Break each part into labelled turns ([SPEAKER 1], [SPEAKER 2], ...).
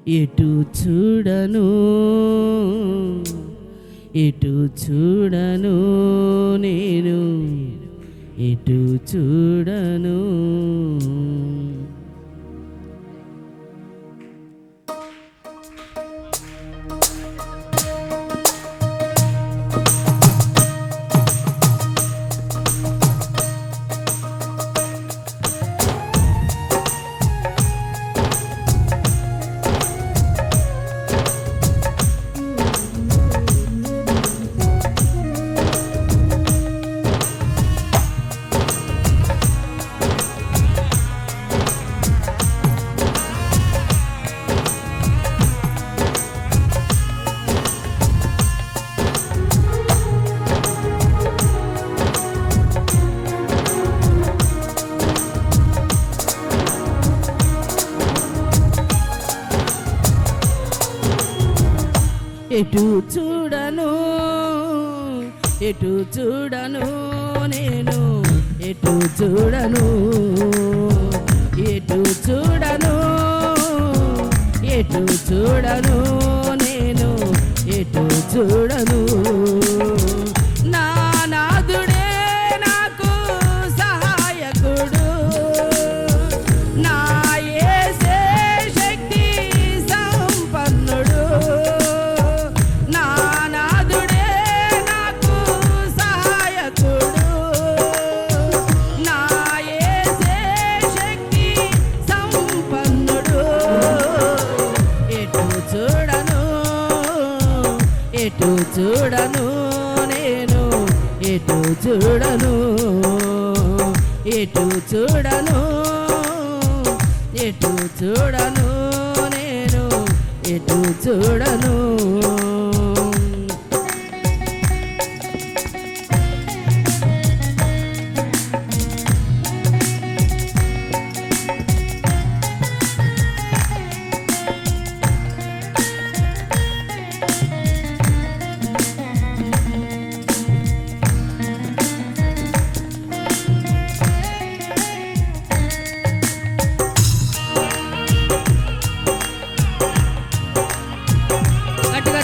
[SPEAKER 1] ఎటు చూడను ఎటు చూడను నేను ఎటు చూడను. ఎటు చూడను ఎటు చూడను నేను ఎటు చూడను ఎటు చూడను ఎటు చూడను నేను ఎటు చూడను. నా నాదుడే నాకు సహాయకుడు, నా యేసే శక్తి సంపన్నుడు. నా నాదుడే నాకు సహాయకుడు, నా యేసే శక్తి సంపన్నుడు. ఎటు చూడను ఎటు చూడను నేను ఎటు చూడను ఎటు చూడను ఎటు చూడను నేను ఎటు చూడను.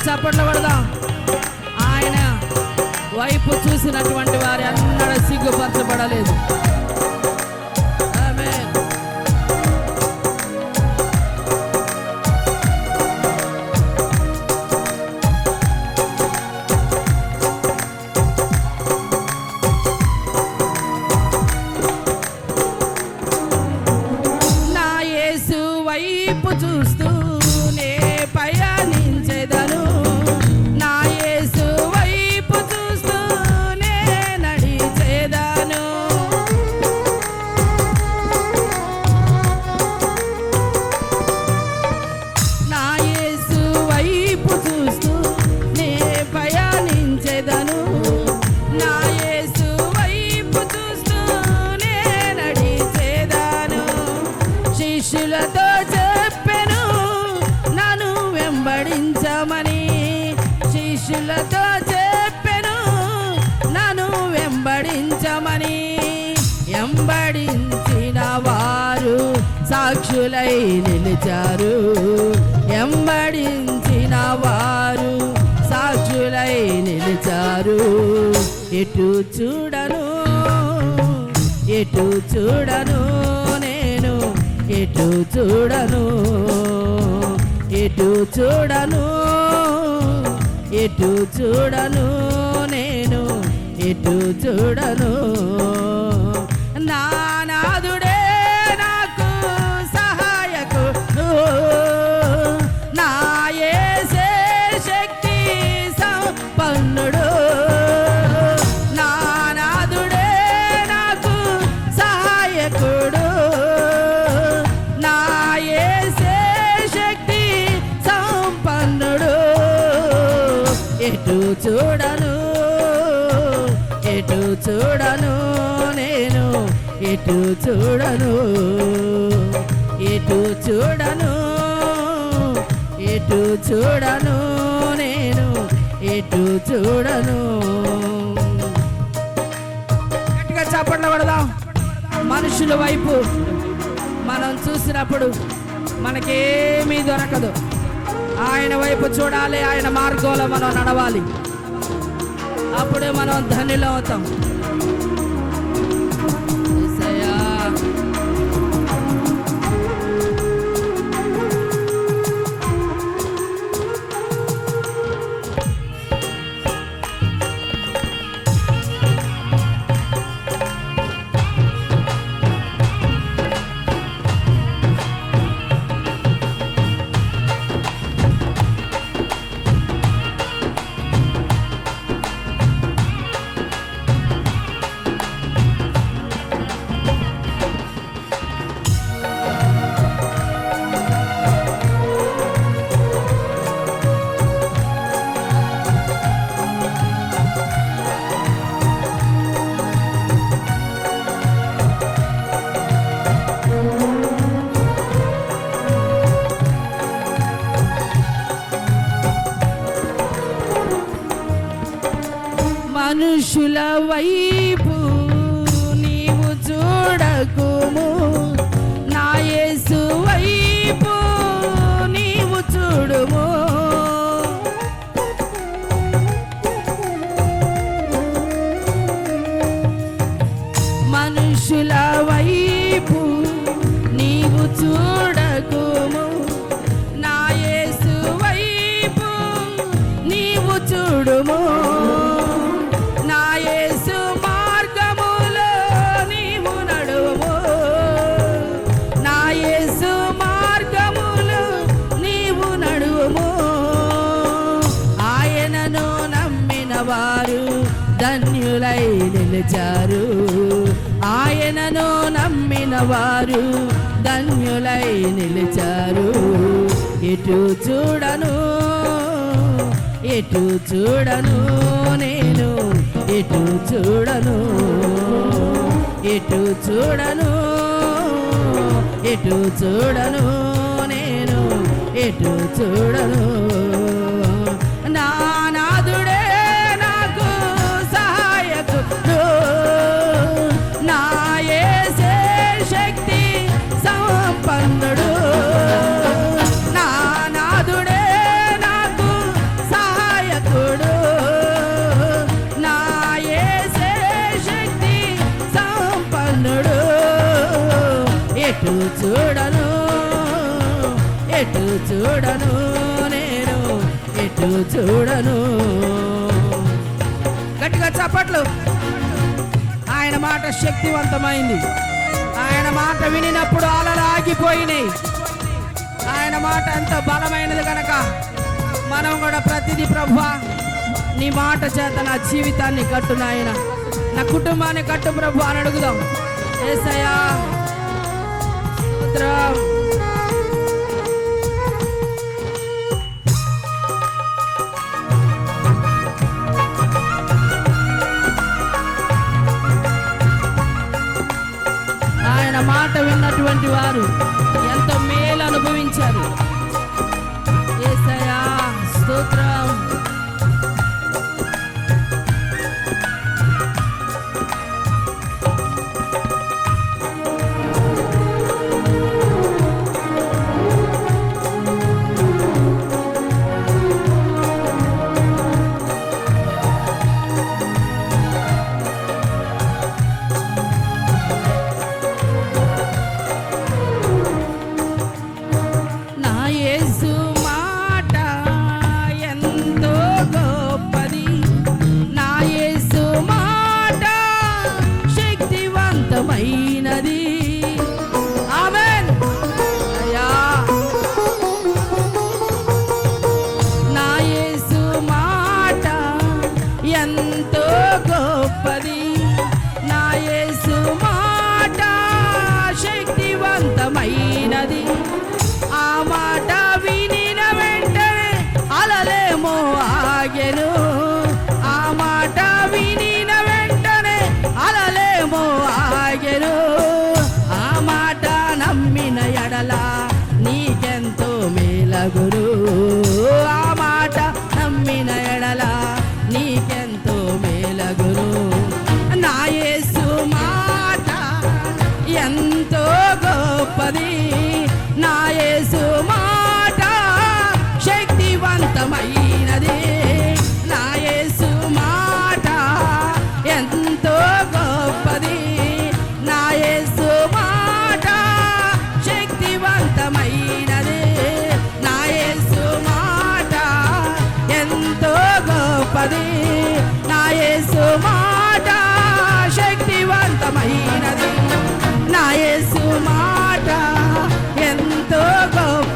[SPEAKER 1] చప్పట్లు పడదాం. ఆయన వైపు చూసినటువంటి వారి అన్నడ సిగ్గుపరచబడలేదు. ఆమేన్. నా యేసు వైపు చూస్తూ శిష్యులతో చెప్పెను నన్ను వెంబడించమని, శిష్యులతో చెప్పెను నన్ను వెంబడించమని. వెంబడించిన వారు సాక్షులై నిలిచారు, వెంబడించిన వారు సాక్షులై నిలిచారు. ఎటు చూడను ఎటు చూడను నేను ఎటు చూడను ఎటు చూడను ఎటు చూడను నేను ఎటు చూడను. నా నాదుడే నాకు సహాయకుడు, నా యేసే శక్తి సంపన్నుడు. నా నాదుడే నాకు సహాయకుడు, నా యేసే శక్తి సంపన్నుడు. ఎటు చూడను ఎటు చూడను నేను ఎటు చూడను ఎటు చూడను ఎటు చూడను నేను ఎటు చూడను. గట్టిగా చప్పట్లు పడదాం. మనుషుల వైపు మనం చూసినప్పుడు మనకేమీ దొరకదు. ఆయన వైపు చూడాలి, ఆయన మార్గంలో మనం నడవాలి. అప్పుడే మనం ధన్యులం అవుతాం. మనుషుల వైపు నీవు చూడకుము, నా యేసు వైపు నీవు చూడుము. మనుషుల వైపు నీవు చూడకుము, నా యేసు వైపు నీవు చూడుము. ధన్యులై నిలిచారు, ఆయనను నమ్మిన వారు ధన్యులై నిలిచారు. ఎటు చూడను ఎటు చూడను నేను, ఎటు చూడను ఎటు చూడను ఎటు చూడను నేను, ఎటు చూడను. నా నాదుడే నాకు సహాయకుడు, నా యేసే శక్తి సంపన్నుడు. నా నాదుడే నాకు సహాయకుడు, నా యేసే శక్తి సంపన్నుడు. ఎటు చూడను ఎటు చూడను నేను, ఎటు చూడను. గట్టిగా చప్పట్లు. ఆయన మాట శక్తివంతమైంది. ఆయన మాట వినినప్పుడు అలలు ఆగిపోయినాయి. ఆయన మాట ఎంత బలమైనది కనుక మనం కూడా ప్రతిదీ ప్రభువా నీ మాట చేత నా జీవితాన్ని కట్టు నాయన, నా కుటుంబాన్ని కట్టు ప్రభు అని అడుగుదాం. యేసయ్యా స్తోత్రం. ఆయన మాట విన్నటువంటి వారు ఎంతో మేలు అనుభవించారు. యేసయ్యా స్తోత్రం. ఆ మాట వినిన వెంటనే అలలేమో ఆగెను. ఆ మాట వినిన వెంటనే అలలేమో ఆగెను. ఆ మాట నమ్మిన ఎడల నీకెంతో మేలగురు. ఆ మాట నమ్మిన ఎడల నీకెంతో మేలగురు. నా యేసు మాట ఎంతో గొప్పది. నా యేసు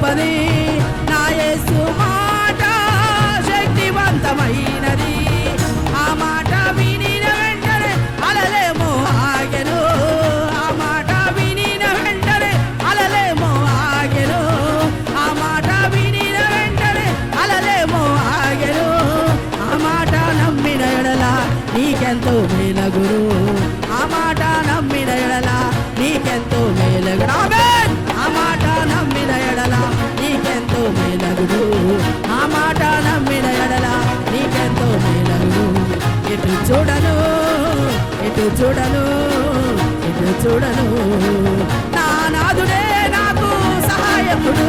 [SPEAKER 1] గొప్పది, నా యేసు మాట శక్తివంతమైనది. ఆ మాట వినిన వెంటనే అలలేమో ఆగెను, ఆ మాట వినిన వెంటనే అలలేమో ఆగెను, ఆ మాట వినిన వెంటనే అలలేమో ఆగెను. ఆ మాట నమ్మిన ఎడల నీకెంతో మేలగురు, ఆ మాట నమ్మిన ఎడల నీకెంతో మేలగురు. ఆమేన్. ఆ మాట నమ్మిన ఎడల నీకెంతో మేలగురు, ఆ మాట నమ్మిన ఎడల నీకెంతో మేలగురు. ఎటు చూడను, ఎటు చూడను, ఎటు చూడను, నా నాదుడే నాకు సహాయకుడు,